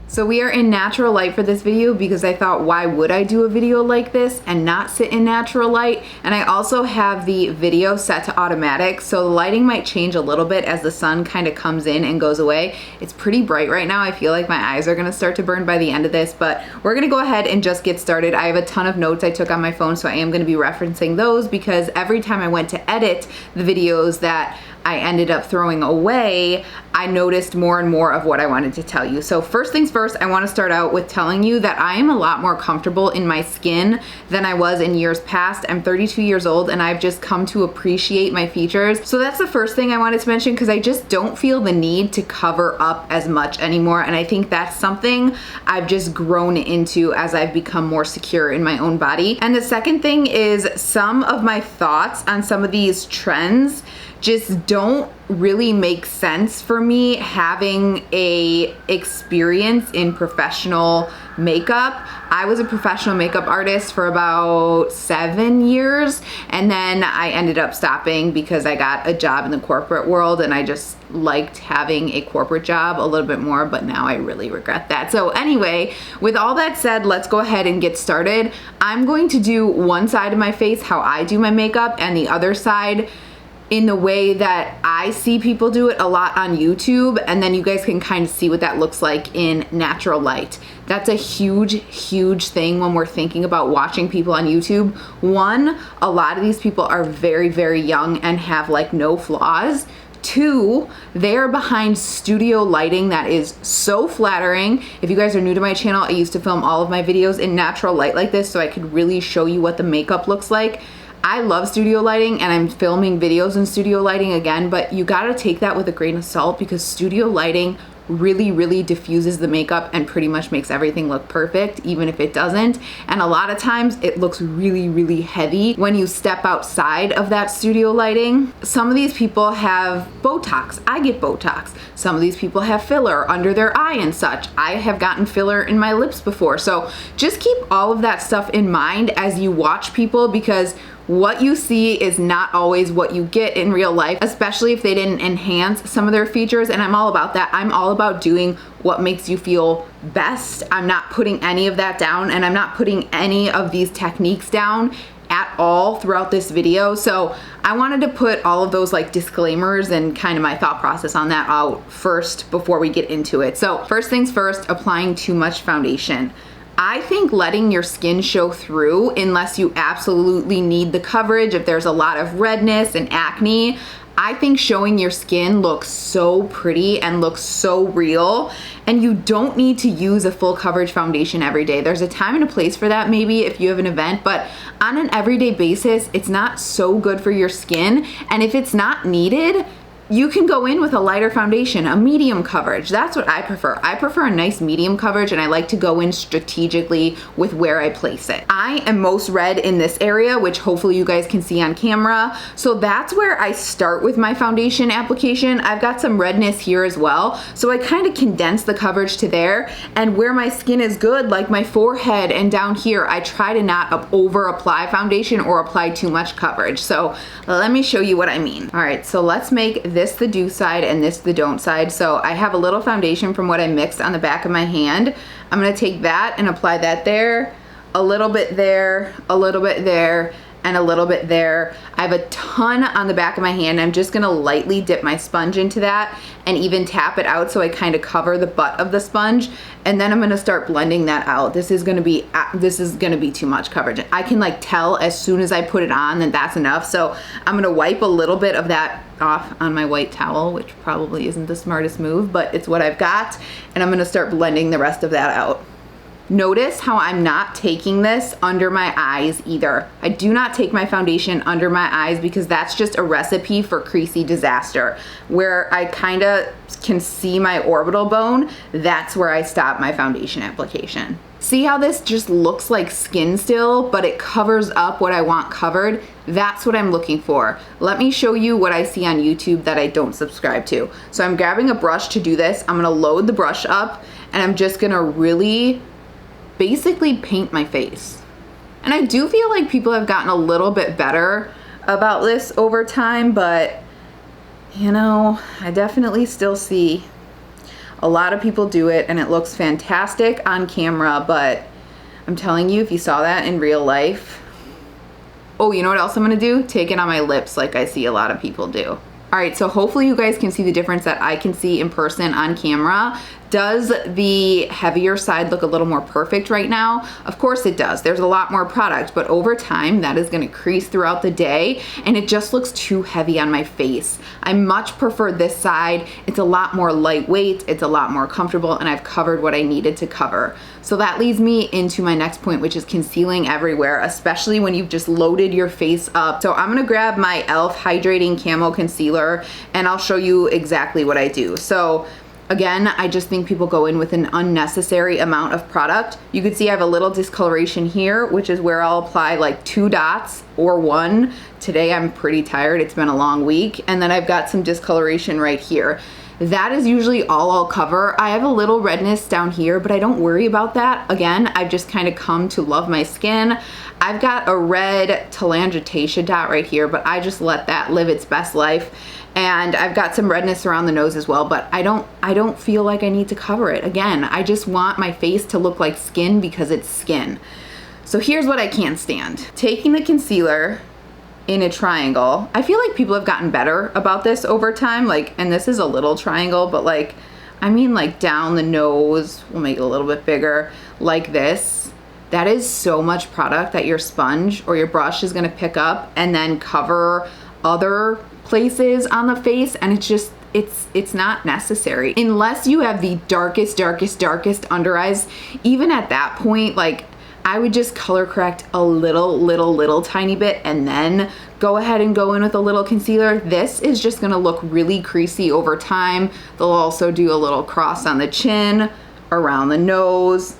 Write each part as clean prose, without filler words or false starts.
So we are in natural light for this video because I thought, why would I do a video like this and not sit in natural light? And I also have the video set to automatic, so the lighting might change a little bit as the sun kind of comes in and goes away. It's pretty bright right now. I feel like my eyes are gonna start to burn by the end of this, but we're gonna go ahead and just get started. I have a ton of notes I took on my phone, so I am gonna be referencing those because every time I went to edit the videos that I ended up throwing away, I noticed more and more of what I wanted to tell you. So first things first, I want to start out with telling you that I am a lot more comfortable in my skin than I was in years past. I'm 32 years old and I've just come to appreciate my features. So that's the first thing I wanted to mention because I just don't feel the need to cover up as much anymore. And I think that's something I've just grown into as I've become more secure in my own body. And the second thing is some of my thoughts on some of these trends just don't really make sense for me having a experience in professional makeup. I was a professional makeup artist for about 7 years, and then I ended up stopping because I got a job in the corporate world and I just liked having a corporate job a little bit more, but now I really regret that. So anyway, with all that said, let's go ahead and get started. I'm going to do one side of my face how I do my makeup and the other side in the way that I see people do it a lot on YouTube, and then you guys can kind of see what that looks like in natural light. That's a huge thing when we're thinking about watching people on YouTube. One, a lot of these people are very young and have like no flaws. Two, they're behind studio lighting that is so flattering. If you guys are new to my channel, I used to film all of my videos in natural light like this so I could really show you what the makeup looks like. I love studio lighting and I'm filming videos in studio lighting again, but you gotta take that with a grain of salt because studio lighting really diffuses the makeup and pretty much makes everything look perfect, even if it doesn't. And a lot of times it looks really heavy when you step outside of that studio lighting. Some of these people have Botox. I get Botox. Some of these people have filler under their eye and such. I have gotten filler in my lips before. So just keep all of that stuff in mind as you watch people, because what you see is not always what you get in real life, especially if they didn't enhance some of their features. And I'm all about that. I'm all about doing what makes you feel best. I'm not putting any of that down, and I'm not putting any of these techniques down at all throughout this video. So I wanted to put all of those like disclaimers and kind of my thought process on that out first before we get into it. So first things first, applying too much foundation. I think letting your skin show through, unless you absolutely need the coverage, if there's a lot of redness and acne, I think showing your skin looks so pretty and looks so real, and you don't need to use a full coverage foundation every day. There's a time and a place for that maybe if you have an event, but on an everyday basis, it's not so good for your skin. And if it's not needed, you can go in with a lighter foundation, a medium coverage. That's what I prefer. I prefer a nice medium coverage, and I like to go in strategically with where I place it. I am most red in this area, which hopefully you guys can see on camera. So that's where I start with my foundation application. I've got some redness here as well. So I kind of condense the coverage to there, and where my skin is good, like my forehead and down here, I try to not over apply foundation or apply too much coverage. So let me show you what I mean. All right, so let's make this the do side and this the don't side. So I have a little foundation from what I mixed on the back of my hand. I'm gonna take that and apply that there, a little bit there, a little bit there, and a little bit there. I have a ton on the back of my hand. I'm just gonna lightly dip my sponge into that and even tap it out so I kind of cover the butt of the sponge. And then I'm gonna start blending that out. This is gonna be too much coverage. I can like tell as soon as I put it on that that's enough. So I'm gonna wipe a little bit of that off on my white towel, which probably isn't the smartest move, but it's what I've got. And I'm gonna start blending the rest of that out. Notice how I'm not taking this under my eyes either. I do not take my foundation under my eyes because that's just a recipe for creasy disaster. Where I kind of can see my orbital bone, that's where I stop my foundation application. See how this just looks like skin still, but it covers up what I want covered? That's what I'm looking for. Let me show you what I see on YouTube that I don't subscribe to. So I'm grabbing a brush to do this. I'm gonna load the brush up, and I'm just gonna really basically paint my face. And I do feel like people have gotten a little bit better about this over time, but you know, I definitely still see a lot of people do it and it looks fantastic on camera, but I'm telling you, if you saw that in real life. Oh, you know what else I'm gonna do? Take it on my lips like I see a lot of people do. All right, so hopefully you guys can see the difference that I can see in person on camera. Does the heavier side look a little more perfect right now? Of course it does. There's a lot more product, but over time that is gonna crease throughout the day and it just looks too heavy on my face. I much prefer this side. It's a lot more lightweight, it's a lot more comfortable, and I've covered what I needed to cover. So that leads me into my next point, which is concealing everywhere, especially when you've just loaded your face up. So I'm gonna grab my e.l.f. Hydrating Camo Concealer and I'll show you exactly what I do. So again, I just think people go in with an unnecessary amount of product. You can see I have a little discoloration here, which is where I'll apply like 2 dots or 1. Today I'm pretty tired, it's been a long week. And then I've got some discoloration right here. That is usually all I'll cover. I have a little redness down here, but I don't worry about that. Again, I've just kind of come to love my skin. I've got a red telangiectasia dot right here, but I just let that live its best life. And I've got some redness around the nose as well, but I don't feel like I need to cover it. Again, I just want my face to look like skin because it's skin. So here's what I can't stand. Taking the concealer in a triangle. I feel like people have gotten better about this over time, like, and this is a little triangle, but like, I mean like down the nose, we'll make it a little bit bigger, like this. That is so much product that your sponge or your brush is gonna pick up and then cover other places on the face, and it's just, it's not necessary. Unless you have the darkest under eyes, even at that point, like, I would just color correct a little tiny bit and then go ahead and go in with a little concealer. This is just gonna look really creasy over time. They'll also do a little cross on the chin, around the nose,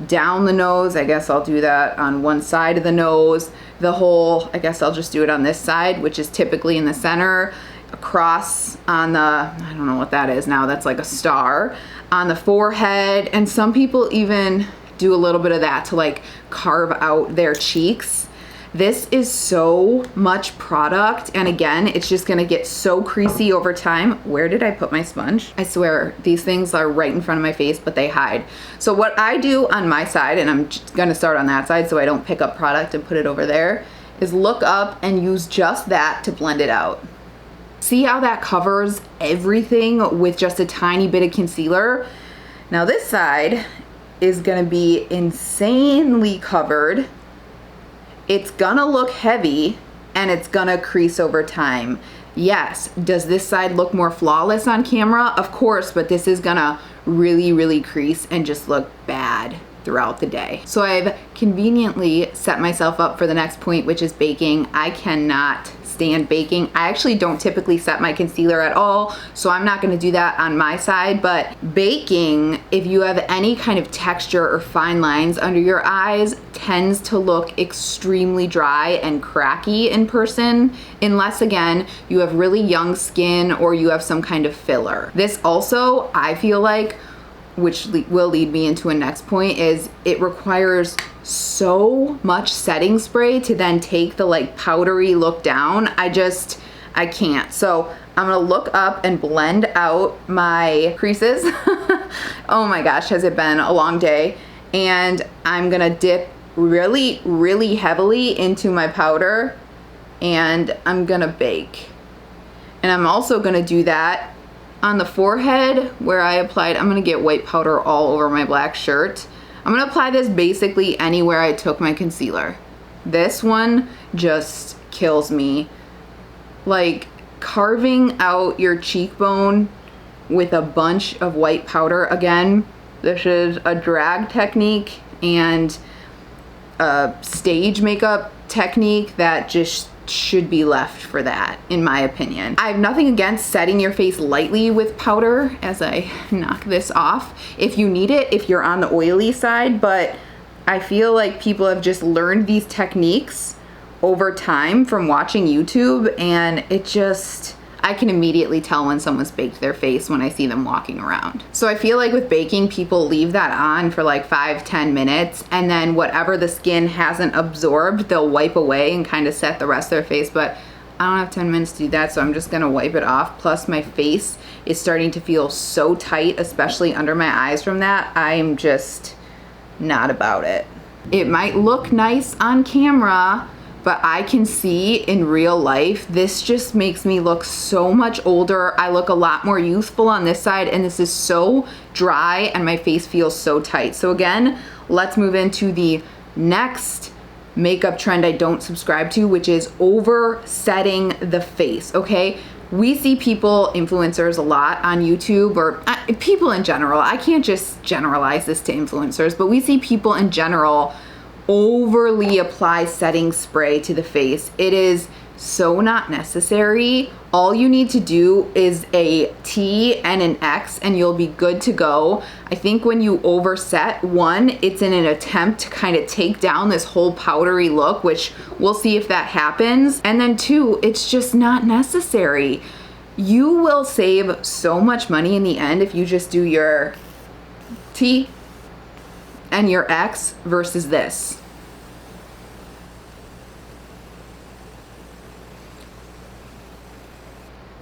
down the nose. I guess I'll do that on one side of the nose. The whole, I guess I'll just do it on this side, which is typically in the center. Across on the, I don't know what that is now, that's like a star. On the forehead, and some people even do a little bit of that to like carve out their cheeks. This is so much product, and again, it's just gonna get so creasy over time. Where did I put my sponge? I swear, these things are right in front of my face, but they hide. So what I do on my side, and I'm just gonna start on that side so I don't pick up product and put it over there, is look up and use just that to blend it out. See how that covers everything with just a tiny bit of concealer? Now this side is gonna be insanely covered. It's gonna look heavy and it's gonna crease over time. Yes, does this side look more flawless on camera? Of course, but this is gonna really crease and just look bad throughout the day. So I've conveniently set myself up for the next point, which is baking. I cannot stand baking. I actually don't typically set my concealer at all, so I'm not gonna do that on my side, but baking, if you have any kind of texture or fine lines under your eyes, tends to look extremely dry and cracky in person, unless again, you have really young skin or you have some kind of filler. This also, I feel like, which will lead me into a next point, is it requires so much setting spray to then take the like powdery look down. I can't. So I'm gonna look up and blend out my creases. Oh my gosh, has it been a long day? And I'm gonna dip really heavily into my powder and I'm gonna bake. And I'm also gonna do that on the forehead where I applied. I'm gonna get white powder all over my black shirt. I'm gonna apply this basically anywhere I took my concealer. This one just kills me. Like carving out your cheekbone with a bunch of white powder. Again, this is a drag technique and a stage makeup technique that just should be left for that, in my opinion. I have nothing against setting your face lightly with powder as I knock this off if you need it, if you're on the oily side, but I feel like people have just learned these techniques over time from watching YouTube, and it just, I can immediately tell when someone's baked their face when I see them walking around. So I feel like with baking, people leave that on for like 5-10 minutes, and then whatever the skin hasn't absorbed, they'll wipe away and kind of set the rest of their face. But I don't have 10 minutes to do that, so I'm just gonna wipe it off. Plus my face is starting to feel so tight, especially under my eyes from that. I'm just not about it. It might look nice on camera, but I can see in real life, this just makes me look so much older. I look a lot more youthful on this side, and this is so dry and my face feels so tight. So again, let's move into the next makeup trend I don't subscribe to, which is oversetting the face, okay? We see people, influencers a lot on YouTube, or people in general. I can't just generalize this to influencers, but we see people in general overly apply setting spray to the face. It is so not necessary. All you need to do is a T and an X and you'll be good to go. I think when you overset, one, it's in an attempt to kind of take down this whole powdery look, which we'll see if that happens. And then two, it's just not necessary. You will save so much money in the end if you just do your T and your X versus this.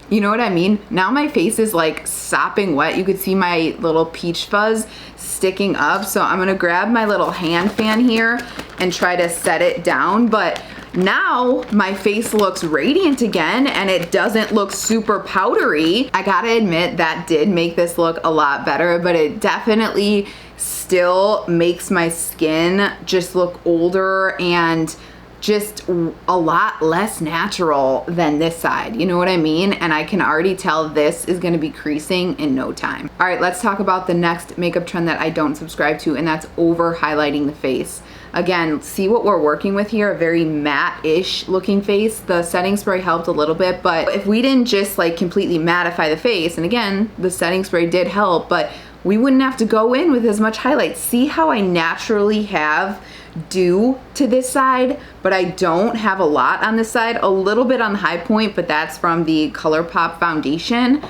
You know what I mean? Now my face is like sopping wet. You could see my little peach fuzz sticking up. So I'm gonna grab my little hand fan here and try to set it down. But now my face looks radiant again and it doesn't look super powdery. I gotta admit that did make this look a lot better, but it definitely still makes my skin just look older and just a lot less natural than this side. You know what I mean? And I can already tell this is gonna be creasing in no time. All right, let's talk about the next makeup trend that I don't subscribe to, and that's over highlighting the face. Again, see what we're working with here, a very matte-ish looking face. The setting spray helped a little bit, but if we didn't just like completely mattify the face, and again, the setting spray did help, but we wouldn't have to go in with as much highlight. See how I naturally have dew to this side, but I don't have a lot on this side, a little bit on the high point, but that's from the ColourPop foundation.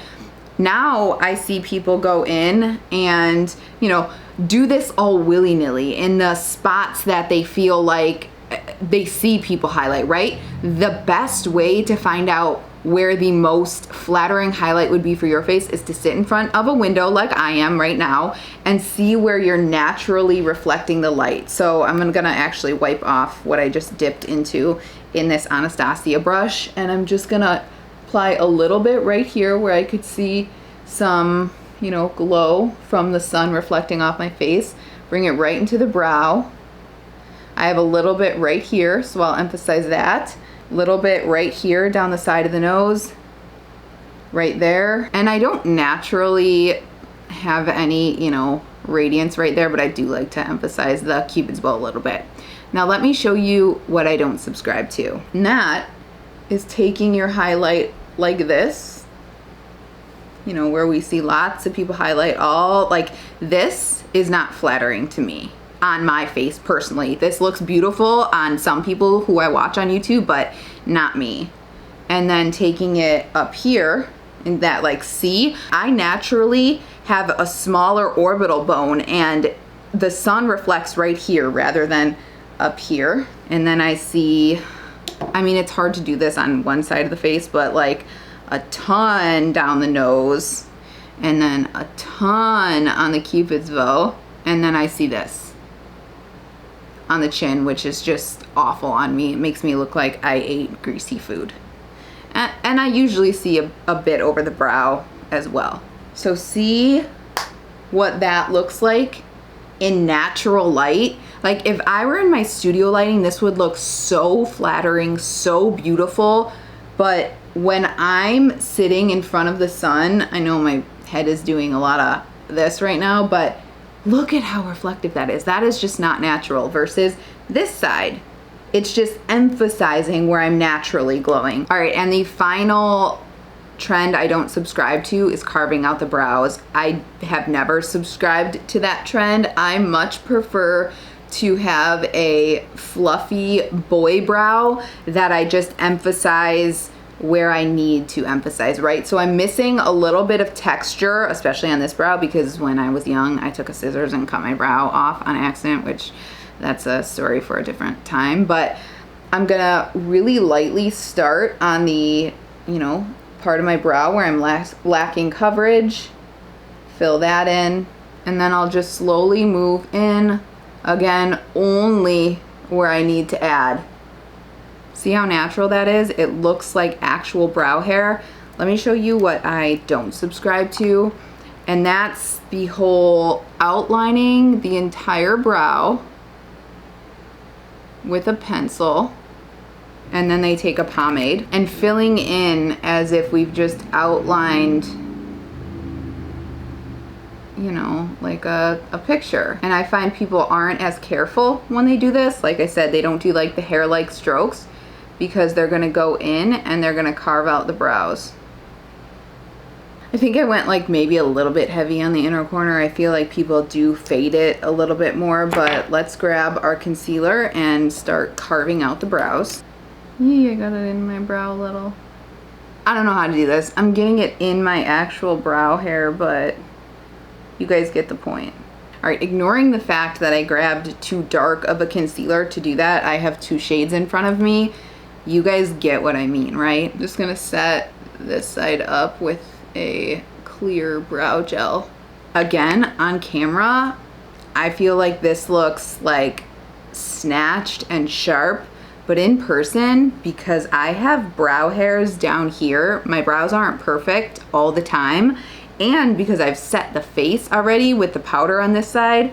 Now I see people go in and, you know, do this all willy-nilly in the spots that they feel like they see people highlight, right? The best way to find out where the most flattering highlight would be for your face is to sit in front of a window like I am right now and see where you're naturally reflecting the light. So I'm gonna actually wipe off what I just dipped into in this Anastasia brush, and I'm just gonna apply a little bit right here where I could see some, you know, glow from the sun reflecting off my face. Bring it right into the brow. I have a little bit right here, so I'll emphasize that. Little bit right here down the side of the nose, right there. And I don't naturally have any, you know, radiance right there, but I do like to emphasize the Cupid's bow a little bit. Now let me show you what I don't subscribe to. And that is taking your highlight like this, you know, where we see lots of people highlight all, like this is not flattering to me. On my face personally. This looks beautiful on some people who I watch on YouTube, but not me. And then taking it up here in that, like, see, I naturally have a smaller orbital bone and the sun reflects right here rather than up here. And then I see, I mean, it's hard to do this on one side of the face, but like a ton down the nose and then a ton on the Cupid's bow. And then I see this on the chin, which is just awful on me. It makes me look like I ate greasy food. And I usually see a bit over the brow as well. So see what that looks like in natural light. Like if I were in my studio lighting, this would look so flattering, so beautiful. But when I'm sitting in front of the sun, I know my head is doing a lot of this right now, but look at how reflective that is. That is just not natural versus this side. It's just emphasizing where I'm naturally glowing. All right, and the final trend I don't subscribe to is carving out the brows. I have never subscribed to that trend. I much prefer to have a fluffy boy brow that I just emphasize where I need to emphasize, right? So I'm missing a little bit of texture, especially on this brow, because when I was young, I took a scissors and cut my brow off on accident, which that's a story for a different time. But I'm gonna really lightly start on the, you know, part of my brow where I'm lacking coverage. Fill that in, and then I'll just slowly move in, again, only where I need to add. See how natural that is? It looks like actual brow hair. Let me show you what I don't subscribe to, and that's the whole outlining the entire brow with a pencil, and then they take a pomade and filling in as if we've just outlined, you know, like a picture. And I find people aren't as careful when they do this. Like I said, they don't do like the hair-like strokes because they're gonna go in and they're gonna carve out the brows. I think I went like maybe a little bit heavy on the inner corner. I feel like people do fade it a little bit more, but let's grab our concealer and start carving out the brows. Yeah, I got it in my brow a little. I don't know how to do this. I'm getting it in my actual brow hair, but you guys get the point. All right, ignoring the fact that I grabbed too dark of a concealer to do that, I have 2 shades in front of me. You guys get what I mean, right? I'm just gonna set this side up with a clear brow gel. Again, on camera, I feel like this looks like snatched and sharp, but in person, because I have brow hairs down here, my brows aren't perfect all the time, and because I've set the face already with the powder on this side,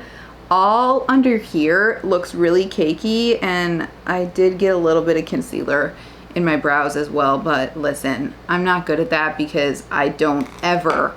all under here looks really cakey, and I did get a little bit of concealer in my brows as well, but listen, I'm not good at that because I don't ever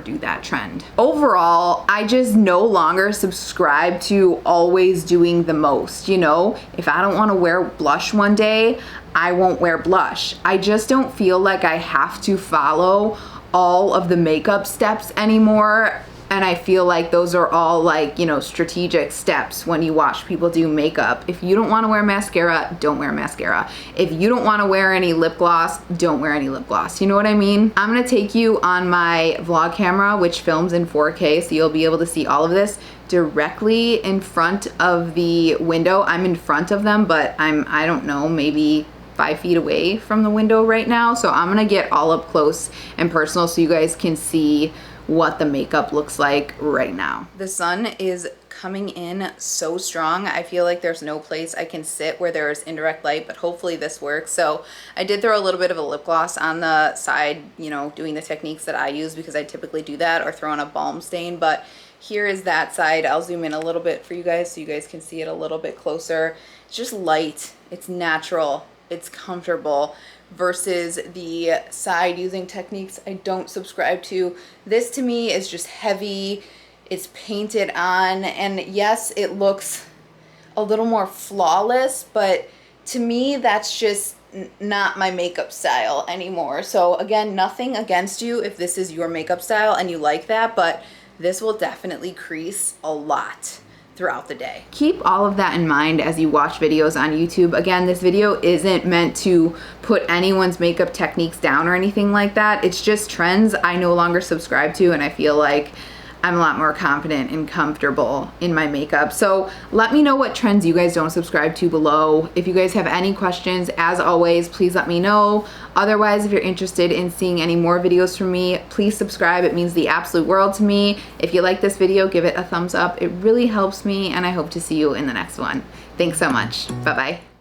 do that trend. Overall, I just no longer subscribe to always doing the most, you know? If I don't want to wear blush one day, I won't wear blush. I just don't feel like I have to follow all of the makeup steps anymore, and I feel like those are all like, you know, strategic steps when you watch people do makeup. If you don't want to wear mascara, don't wear mascara. If you don't want to wear any lip gloss, don't wear any lip gloss. You know what I mean? I'm gonna take you on my vlog camera, which films in 4K, so you'll be able to see all of this directly in front of the window. I'm in front of them, but I don't know, maybe 5 feet away from the window right now. So I'm gonna get all up close and personal so you guys can see what the makeup looks like right now. The sun is coming in so strong. I feel like there's no place I can sit where there's indirect light, but hopefully this works. So I did throw a little bit of a lip gloss on the side, you know, doing the techniques that I use because I typically do that, or throw on a balm stain. But here is that side. I'll zoom in a little bit for you guys so you guys can see it a little bit closer. It's just light, it's natural, it's comfortable, versus the side using techniques I don't subscribe to. This to me is just heavy, it's painted on, and yes, it looks a little more flawless, but to me that's just not my makeup style anymore. So again, nothing against you if this is your makeup style and you like that, but this will definitely crease a lot throughout the day. Keep all of that in mind as you watch videos on YouTube. Again, this video isn't meant to put anyone's makeup techniques down or anything like that. It's just trends I no longer subscribe to, and I feel like I'm a lot more confident and comfortable in my makeup. So let me know what trends you guys don't subscribe to below. If you guys have any questions, as always, please let me know. Otherwise, if you're interested in seeing any more videos from me, please subscribe. It means the absolute world to me. If you like this video, give it a thumbs up. It really helps me, and I hope to see you in the next one. Thanks so much. Bye-bye.